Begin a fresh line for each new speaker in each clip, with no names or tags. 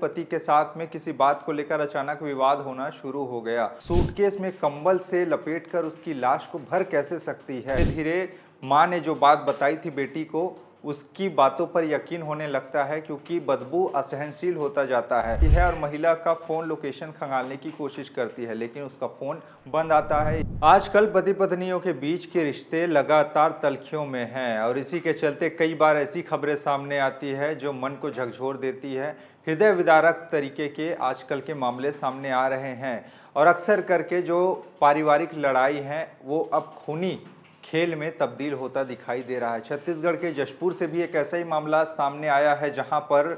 पति के साथ में किसी बात को लेकर अचानक विवाद होना शुरू हो गया। सूटकेस में कंबल से लपेटकर उसकी लाश को भर कैसे सकती है। धीरे धीरे मां ने जो बात बताई थी बेटी को, उसकी बातों पर यकीन होने लगता है क्योंकि बदबू असहनशील होता जाता है और महिला का फोन लोकेशन खंगालने की कोशिश करती है, लेकिन उसका फोन बंद आता है। आजकल पति पत्नियों के बीच के रिश्ते लगातार तल्खियों में हैं और इसी के चलते कई बार ऐसी खबरें सामने आती है जो मन को झकझोर देती है। हृदय विदारक तरीके के आजकल के मामले सामने आ रहे हैं और अक्सर करके जो पारिवारिक लड़ाई है वो अब खूनी खेल में तब्दील होता दिखाई दे रहा है। छत्तीसगढ़ के जशपुर से भी एक ऐसा ही मामला सामने आया है जहां पर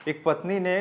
एक पत्नी ने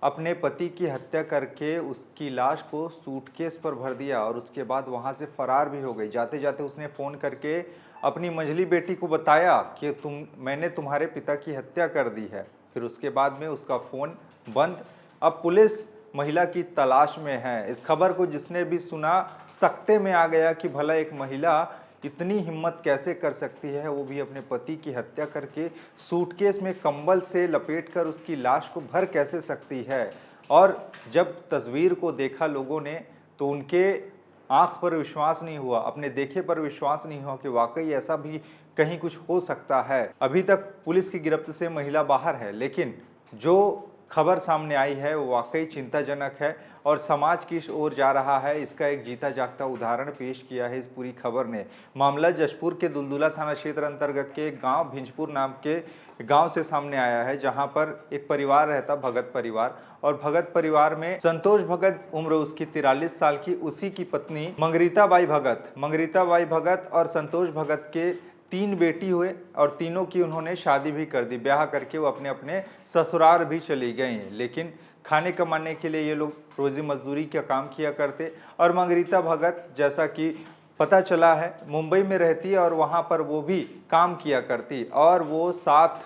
अपने पति की हत्या करके उसकी लाश को सूटकेस पर भर दिया और उसके बाद वहां से फरार भी हो गई। जाते जाते उसने फ़ोन करके अपनी मंझली बेटी को बताया कि मैंने तुम्हारे पिता की हत्या कर दी है। फिर उसके बाद में उसका फ़ोन बंद। अब पुलिस महिला की तलाश में है। इस खबर को जिसने भी सुना सकते में आ गया कि भला एक महिला इतनी हिम्मत कैसे कर सकती है, वो भी अपने पति की हत्या करके सूटकेस में कंबल से लपेटकर उसकी लाश को भर कैसे सकती है। और जब तस्वीर को देखा लोगों ने तो उनके आंख पर विश्वास नहीं हुआ, अपने देखे पर विश्वास नहीं हुआ कि वाकई ऐसा भी कहीं कुछ हो सकता है। अभी तक पुलिस की गिरफ्त से महिला बाहर है, लेकिन जो खबर सामने आई है वो वाकई चिंताजनक है और समाज किस ओर जा रहा है, इसका एक जीता जागता उदाहरण पेश किया है इस पूरी खबर ने। मामला जशपुर के दुलदुला थाना क्षेत्र अंतर्गत के गांव भिंजपुर नाम के गांव से सामने आया है, जहां पर एक परिवार रहता, भगत परिवार। और भगत परिवार में संतोष भगत, उम्र उसकी 43 साल की, उसी की पत्नी मंगरीता बाई भगत और संतोष भगत के 3 बेटी हुए और तीनों की उन्होंने शादी भी कर दी। ब्याह करके वो अपने अपने ससुराल भी चली गई। लेकिन खाने कमाने के लिए ये लोग रोजी मजदूरी का काम किया करते और मंगरीता भगत, जैसा कि पता चला है, मुंबई में रहती है और वहाँ पर वो भी काम किया करती और वो 7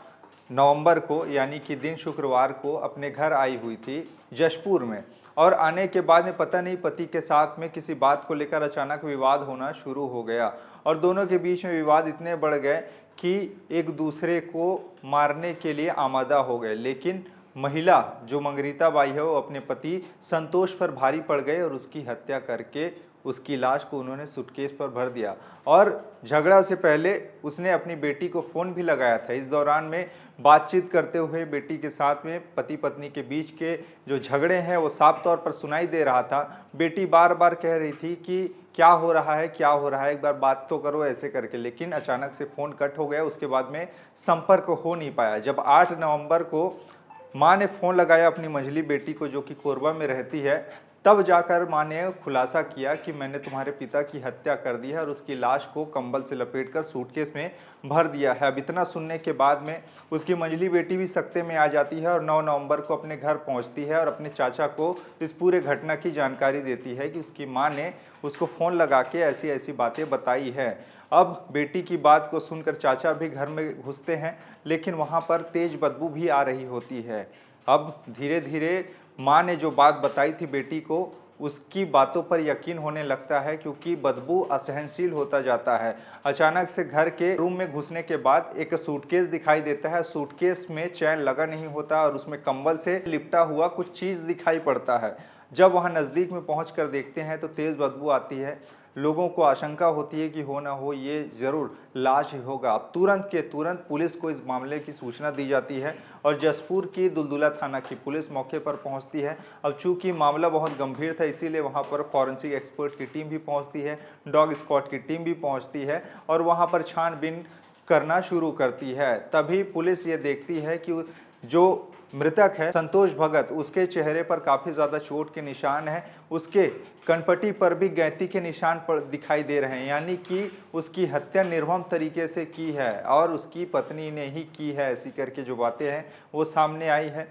नवंबर को यानी कि दिन शुक्रवार को अपने घर आई हुई थी जशपुर में। और आने के बाद में पता नहीं पति के साथ में किसी बात को लेकर अचानक विवाद होना शुरू हो गया और दोनों के बीच में विवाद इतने बढ़ गए कि एक दूसरे को मारने के लिए आमादा हो गए। लेकिन महिला जो मंगरीता बाई है वो अपने पति संतोष पर भारी पड़ गए और उसकी हत्या करके उसकी लाश को उन्होंने सूटकेस पर भर दिया। और झगड़ा से पहले उसने अपनी बेटी को फ़ोन भी लगाया था। इस दौरान में बातचीत करते हुए बेटी के साथ में पति पत्नी के बीच के जो झगड़े हैं वो साफ तौर पर सुनाई दे रहा था। बेटी बार बार कह रही थी कि क्या हो रहा है, क्या हो रहा है, एक बार बात तो करो, ऐसे करके। लेकिन अचानक से फ़ोन कट हो गया, उसके बाद में संपर्क हो नहीं पाया। जब 8 नवंबर को मां ने फ़ोन लगाया अपनी मंझली बेटी को, जो कि कोरबा में रहती है, तब जाकर मां ने खुलासा किया कि मैंने तुम्हारे पिता की हत्या कर दी है और उसकी लाश को कंबल से लपेटकर सूटकेस में भर दिया है। अब इतना सुनने के बाद में उसकी मंझली बेटी भी सकते में आ जाती है और 9 नवंबर को अपने घर पहुंचती है और अपने चाचा को इस पूरे घटना की जानकारी देती है कि उसकी मां ने उसको फ़ोन लगा के ऐसी ऐसी बातें बताई है। अब बेटी की बात को सुनकर चाचा भी घर में घुसते हैं, लेकिन वहाँ पर तेज बदबू भी आ रही होती है। अब धीरे धीरे मां ने जो बात बताई थी बेटी को, उसकी बातों पर यकीन होने लगता है क्योंकि बदबू असहनशील होता जाता है। अचानक से घर के रूम में घुसने के बाद एक सूटकेस दिखाई देता है। सूटकेस में चैन लगा नहीं होता और उसमें कंबल से लिपटा हुआ कुछ चीज़ दिखाई पड़ता है। जब वहां नज़दीक में पहुंचकर देखते हैं तो तेज़ बदबू आती है। लोगों को आशंका होती है कि हो ना हो ये ज़रूर लाश ही होगा। अब तुरंत के तुरंत पुलिस को इस मामले की सूचना दी जाती है और जशपुर की दुलदुला थाना की पुलिस मौके पर पहुंचती है। अब चूंकि मामला बहुत गंभीर था, इसीलिए वहां पर फॉरेंसिक एक्सपर्ट की टीम भी पहुंचती है, डॉग स्क्वाड की टीम भी पहुंचती है और वहां पर छानबीन करना शुरू करती है। तभी पुलिस ये देखती है कि जो मृतक है संतोष भगत, उसके चेहरे पर काफ़ी ज़्यादा चोट के निशान हैं, उसके कनपट्टी पर भी गैंती के निशान पर दिखाई दे रहे हैं, यानी कि उसकी हत्या निर्मम तरीके से की है और उसकी पत्नी ने ही की है, ऐसी करके जो बातें हैं वो सामने आई है।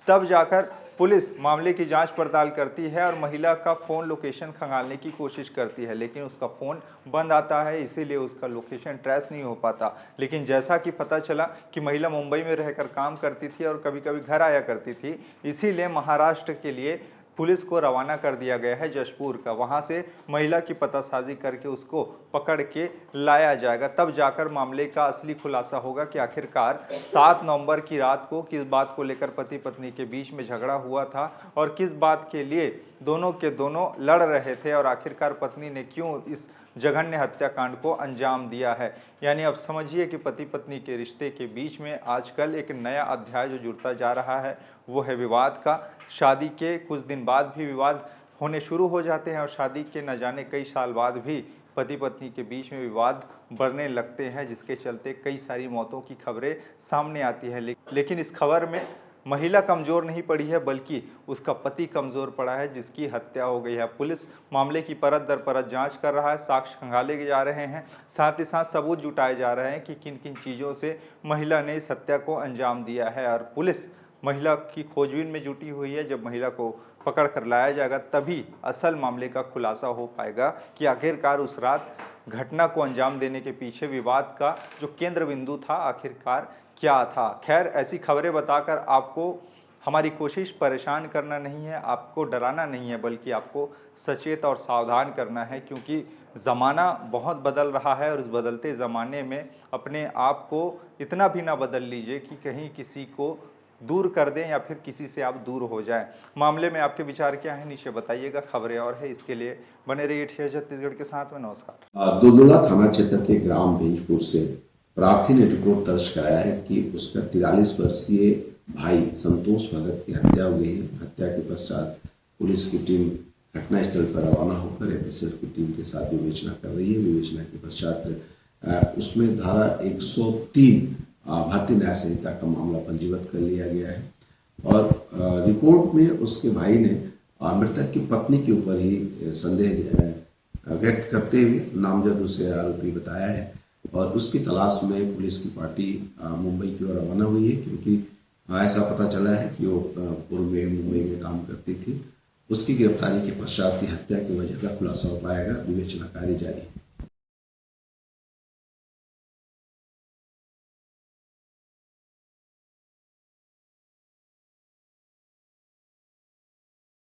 तब जाकर पुलिस मामले की जांच पड़ताल करती है और महिला का फ़ोन लोकेशन खंगालने की कोशिश करती है, लेकिन उसका फ़ोन बंद आता है, इसीलिए उसका लोकेशन ट्रेस नहीं हो पाता। लेकिन जैसा कि पता चला कि महिला मुंबई में रहकर काम करती थी और कभी कभी घर आया करती थी, इसीलिए महाराष्ट्र के लिए पुलिस को रवाना कर दिया गया है जशपुर का। वहां से महिला की पतासाजी करके उसको पकड़ के लाया जाएगा, तब जाकर मामले का असली खुलासा होगा कि आखिरकार 7 नवंबर की रात को किस बात को लेकर पति पत्नी के बीच में झगड़ा हुआ था और किस बात के लिए दोनों के दोनों लड़ रहे थे और आखिरकार पत्नी ने क्यों इस जघन्य हत्याकांड को अंजाम दिया है। यानी अब समझिए कि पति पत्नी के रिश्ते के बीच में आजकल एक नया अध्याय जो जुड़ता जा रहा है वो है विवाद का। शादी के कुछ दिन बाद भी विवाद होने शुरू हो जाते हैं और शादी के न जाने कई साल बाद भी पति पत्नी के बीच में विवाद बढ़ने लगते हैं, जिसके चलते कई सारी मौतों की खबरें सामने आती हैं। लेकिन इस खबर में महिला कमज़ोर नहीं पड़ी है बल्कि उसका पति कमज़ोर पड़ा है, जिसकी हत्या हो गई है। पुलिस मामले की परत दर परत जांच कर रहा है, साक्ष्य खंगाले जा रहे हैं, साथ ही साथ सबूत जुटाए जा रहे हैं कि किन किन चीज़ों से महिला ने इस हत्या को अंजाम दिया है। और पुलिस महिला की खोजबीन में जुटी हुई है। जब महिला को पकड़ कर लाया जाएगा तभी असल मामले का खुलासा हो पाएगा कि आखिरकार उस रात घटना को अंजाम देने के पीछे विवाद का जो केंद्र बिंदु था आखिरकार क्या था। खैर, ऐसी खबरें बताकर आपको हमारी कोशिश परेशान करना नहीं है, आपको डराना नहीं है, बल्कि आपको सचेत और सावधान करना है, क्योंकि ज़माना बहुत बदल रहा है और इस बदलते ज़माने में अपने आप को इतना भी ना बदल लीजिए कि कहीं किसी को दूर कर दें या फिर किसी से आप दूर हो जाएं। मामले में आपके विचार क्या हैं, नीचे बताइएगा। खबरें और है, इसके लिए बने रहिए ठेस छत्तीसगढ़ के साथ में। नमस्कार।
दुलदुला थाना क्षेत्र के ग्राम भेंजपुर से प्रार्थी ने रिपोर्ट दर्ज कराया है कि उसका 43 वर्षीय भाई संतोष भगत की हत्या हुई है। हत्या के पश्चात पुलिस की टीम घटनास्थल पर रवाना होकर एफएसएल की टीम के साथ विवेचना कर रही है। विवेचना के पश्चात उसमें धारा 103 भारतीय न्याय संहिता का मामला पंजीबद्ध कर लिया गया है और रिपोर्ट में उसके भाई ने मृतक की पत्नी के ऊपर ही संदेह व्यक्त करते हुए नामजद उसे आरोपी बताया है और उसकी तलाश में पुलिस की पार्टी मुंबई की ओर रवाना हुई है, क्योंकि ऐसा पता चला है कि वो पूर्व में मुंबई में काम करती थी। उसकी गिरफ्तारी के पश्चात हत्या की वजह का खुलासा हो पाएगा। विवेचना कार्य जारी है।